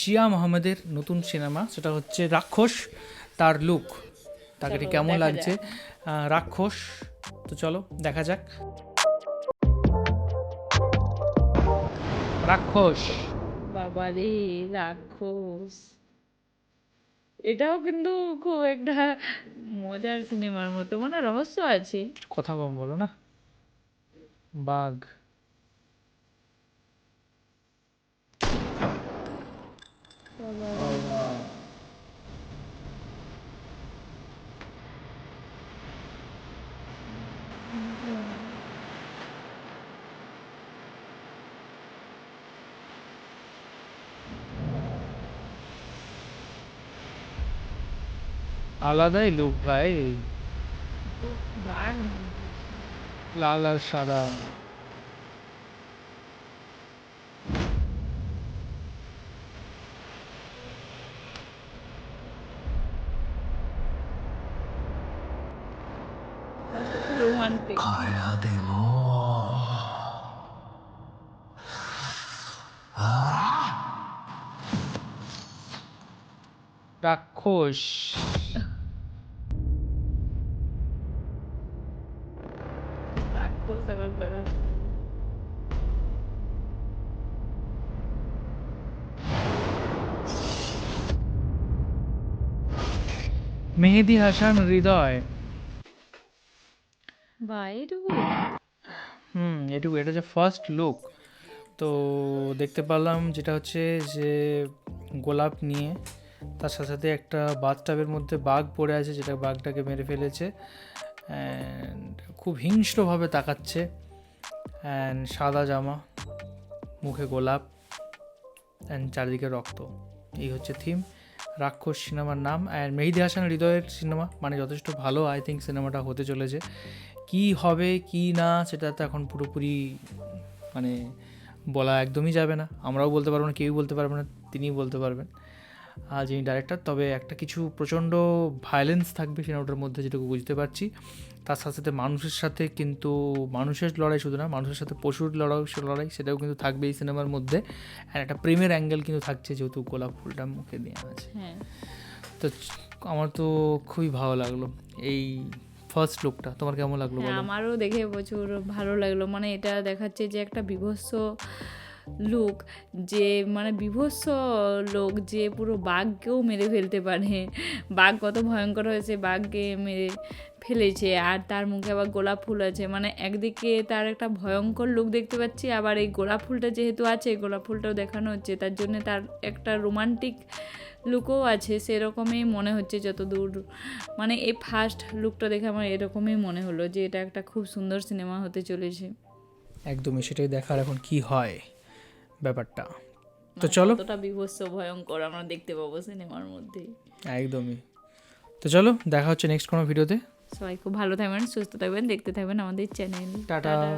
শিয়া মোহাম্মদের নতুন সিনেমা, সেটা হচ্ছে রাক্ষস। তার লুক, তাকে ঠিক কেমন লাগছে রাক্ষস, তো চলো দেখা যাক। রাক্ষস, বাবা রে, রাক্ষস! এটাও কিন্তু খুব একটা মজার সিনেমার মতো, মানে রহস্য আছে। কথা কম বলো না। বাঘ, বাবা রে। আলাদাই লুক ভাই, বাঘ। লাল আর সাদা। রোমান্টিক। রাক্ষস, রাক্ষস ব্যাপার। মেহেদী হাসান হৃদয়। বা এইটুকু। এটুকু, এটা যে ফার্স্ট লুক। তো দেখতে পারলাম যেটা হচ্ছে যে গোলাপ নিয়ে, তার সাথে সাথে একটা বাথটাবের মধ্যে বাঘ পড়ে আছে, যেটা বাঘটাকে মেরে ফেলেছে। অ্যান্ড খুব হিংস্রভাবে তাকাচ্ছে। অ্যান্ড সাদা জামা, মুখে গোলাপ, অ্যান্ড চারিদিকে রক্ত। এই হচ্ছে থিম। রাক্ষস সিনেমার নাম, অ্যান্ড মেহেদী হাসান হৃদয়ের সিনেমা, মানে যথেষ্ট ভালো আই থিঙ্ক সিনেমাটা হতে চলেছে। কি হবে কি না সেটা তো এখন পুরোপুরি মানে বলা একদমই যাবে না, আমরাও বলতে পারবো না, কেউই বলতে পারবে না, তিনিই বলতে পারবেন যিনি ডাইরেক্টর। তবে একটা কিছু প্রচণ্ড ভায়োলেন্স থাকবে সিনেমাটার মধ্যে, যেটুকু বুঝতে পারছি। তার সাথে সাথে মানুষের সাথে কিন্তু, মানুষের লড়াই শুধু না, মানুষের সাথে পশুর লড়াই সেটাও কিন্তু থাকবে এই সিনেমার মধ্যে। আর একটা প্রেমের অ্যাঙ্গেল কিন্তু থাকছে, যেহেতু গোলাপ ফুলটা মুখে দেওয়া আছে। হ্যাঁ, তো আমার তো খুবই ভালো লাগলো এই ফার্স্ট লুকটা। তোমার কেমন লাগলো হ্যাঁ, বলো? আমারও দেখে প্রচুর ভালো লাগলো। মানে এটা দেখাচ্ছে যে একটা বীভৎস লোক, যে মানে বীভৎস লোক যে পুরো বাঘকেও মেরে ফেলতে পারে। বাঘ কত ভয়ঙ্কর হয়েছে, বাঘকে মেরে ফেলেছে। আর তার মুখে আবার গোলাপ ফুল আছে, মানে একদিকে তার একটা ভয়ঙ্কর লুক দেখতে পাচ্ছি, আবার এই গোলাপ ফুলটা যেহেতু আছে, গোলাপ ফুলটাও দেখানো হচ্ছে, তার জন্য তার একটা রোমান্টিক লুকও আছে। সেরকমই মনে হচ্ছে যত দূর, মানে এই ফার্স্ট লুকটা দেখে আমার এরকমই মনে হলো যে এটা একটা খুব সুন্দর সিনেমা হতে চলেছে। একদমই, সেটাই দেখার এখন কি হয় ব্যাপারটা। তো মানে চলো, কতটা বীভৎস ভয়ঙ্কর আমরা দেখতে পাবো সিনেমার মধ্যে। একদমই। তো চলো, দেখা হচ্ছে নেক্সট কোনো ভিডিওতে। সবাই খুব ভালো থাকবেন, সুস্থ থাকবেন, দেখতে থাকবেন আমাদের চ্যানেল। টাটা। টাটা।